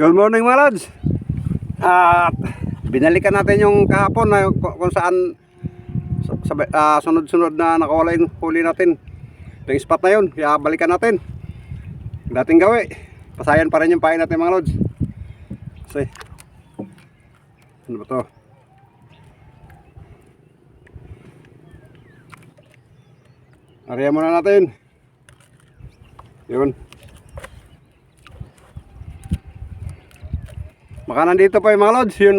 Good morning mga lods. At binalikan natin yung kahapon na kung saan sunod-sunod na nakawala yung huli natin. Ito yung spot na yun, kaya balikan natin dating gawi. Pasayan pa rin yung pain natin mga lods. Kasi ano ba to? Ariya muna natin. Yun. Baka nandito pa yung mga lods, yung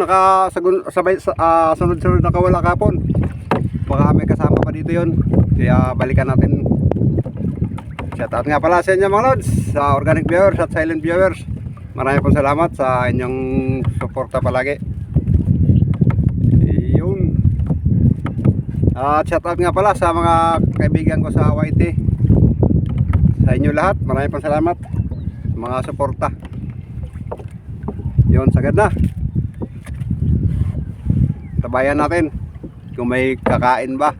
sunod-sunod nakawala kapon. Baka may kasama pa dito yun, kaya balikan natin. Shoutout nga pala sa inyo mga lods, sa organic viewers at silent viewers. Maraming pong salamat sa inyong suporta palagi. Yun. At shoutout nga pala sa mga kaibigan ko sa YT. Sa inyo lahat, maraming pong salamat sa mga suporta. Yun, sagad na. Tabayan natin kung may kakain ba.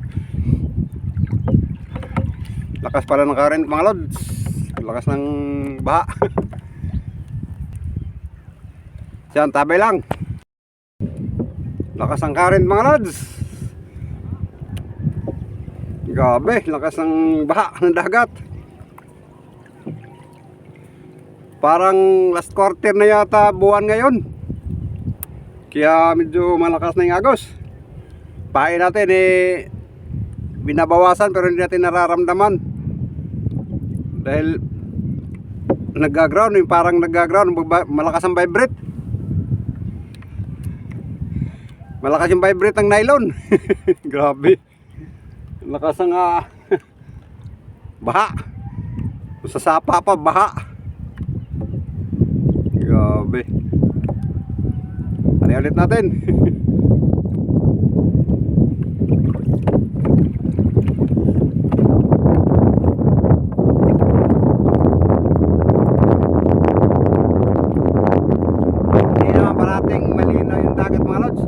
Lakas pala ng current mga lods. Lakas ng baha. Diyan, tabay lang. Lakas ng current mga lods. Grabe, lakas ng baha ng dagat. Parang last quarter na yata buwan ngayon. Kaya medyo malakas na yung agos. Pain natin binabawasan pero hindi natin nararamdaman. Dahil nag-ground, yung parang nag-ground, malakas ang vibrate. Malakas yung vibrate ng nylon. Grabe. Lakas ang baha. Sa sapa pa baha. Grabe. Ano ulit natin? Hindi naman parating malinaw yung dagat mga lods.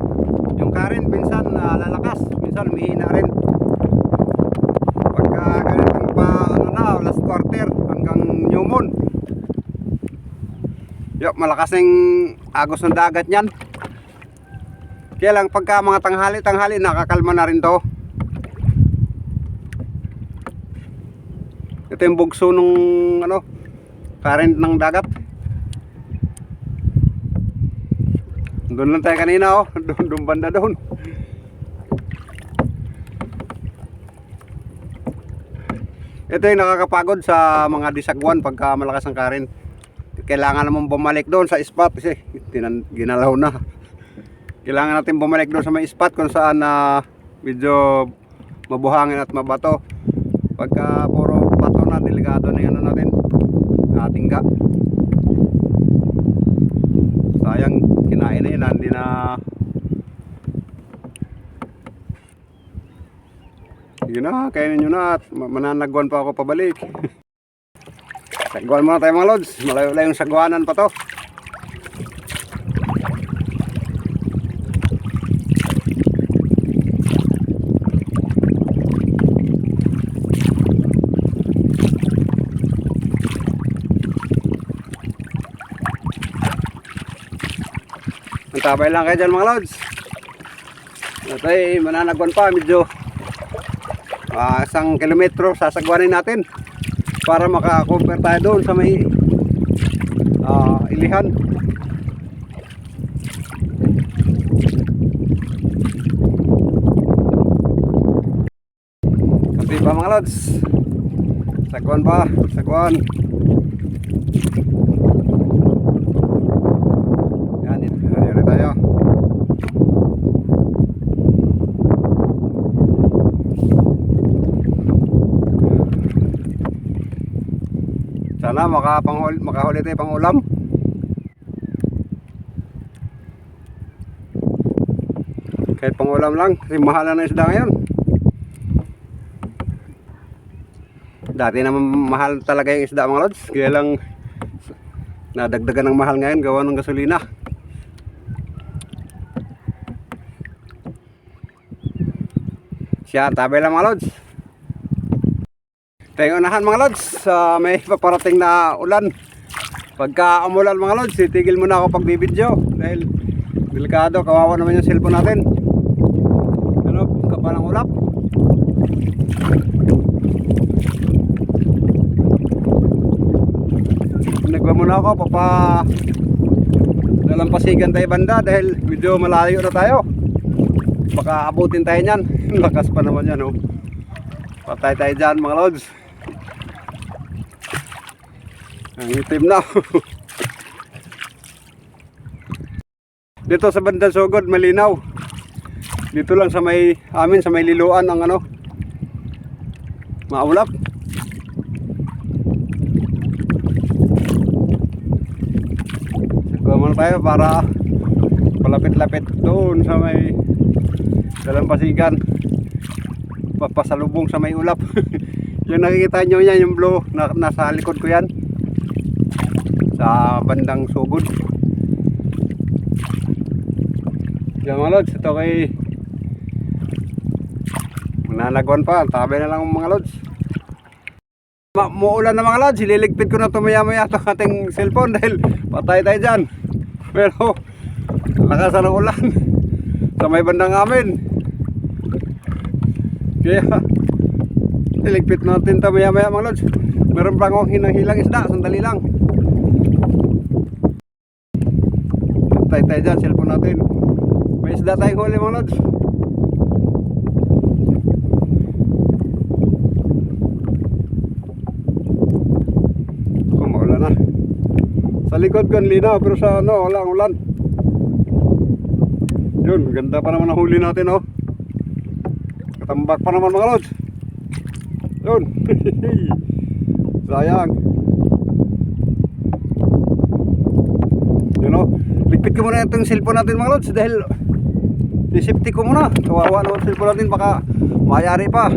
Yung current minsan lalakas, minsan umihina rin. Pagka ganitong pa last quarter hanggang new moon. Malakas ng agos ng dagat niyan. Kaya lang pagka mga tanghali nakakalma na rin to. Ito yung bugso nung current ng dagat. Doon lang tayo kanina doon banda doon. Ito yung nakakapagod sa mga disagwan pagka malakas ang current. Kailangan naman bumalik doon sa spot kasi ginalaw na. Kailangan natin bumalik doon sa may spot kung saan medyo mabuhangin at mabato. Pagka puro bato na, delikado na yung natin, tingga. Sayang, kinain na yun, hindi na. Yun na, kainin nyo na at mananagwan pa ako pabalik. Sagwan muna tayo mga lods, malayo-layong sagwanan pa to. Antabay lang kayo dyan mga lods. Ito ay mananagwan pa, medyo 1 kilometro sasagwanin natin para maka-compare tayo doon sa may ilihan. Kasi pa mga lods, sagwan pa, sagwan. Yan, dito tayo. Sana makahuli tayo pang ulam. Kahit pang ulam lang kasi mahal na isda ngayon. Dati naman mahal talaga yung isda mga lods, kaya lang nadagdagan ng mahal ngayon gawa ng gasolina. Siya, tabi lang mga lods. Tayo unahan mga lods, may paparating na ulan. Pagka umulan mga lods, titigil muna ako pag bibidyo dahil delikado, kawawa naman yung cellphone natin. Ano, kapalang ulap. Nagba muna ako, dalampasigan tayo banda dahil medyo malayo na tayo. Baka abutin tayo niyan. Lakas pa naman yan, oh. Patay tayo dyan mga lods. Ang itim na. Dito sa bandang Sugod malinaw. Dito lang sa may amin, sa may liluan ang ano, maulap. Siguro muna tayo para palapit-lapit doon sa may dalampasigan, papasalubong sa may ulap. Yung nakikita nyo yan, yung blue na, nasa likod ko yan, sa bandang Sugod. Yan mga lods, ito kay mananagwan pa, tabi na lang mga lods. Muulan na mga lods, ililigpit ko na ito maya itong ating cellphone dahil patay tayo dyan. Pero lakas ng ulan sa may bandang amin, kaya iligpit natin ito maya mga lods. Meron pa akong hinang-hilang isda, sandali lang. Patay tayo dyan, cellphone natin. May isda tayong huli mga lods. Maulan na. Sa likod ko linaw pero sa ano wala ang ulan. Yun, ganda pa naman ang huli natin, oh. Katambak pa naman mga lods. Yun. Sayang. Yun, oh. Ligpit ko muna itong cellphone natin mga lods dahil safety ko muna. Kawawa naman cellphone natin, baka mayari pa.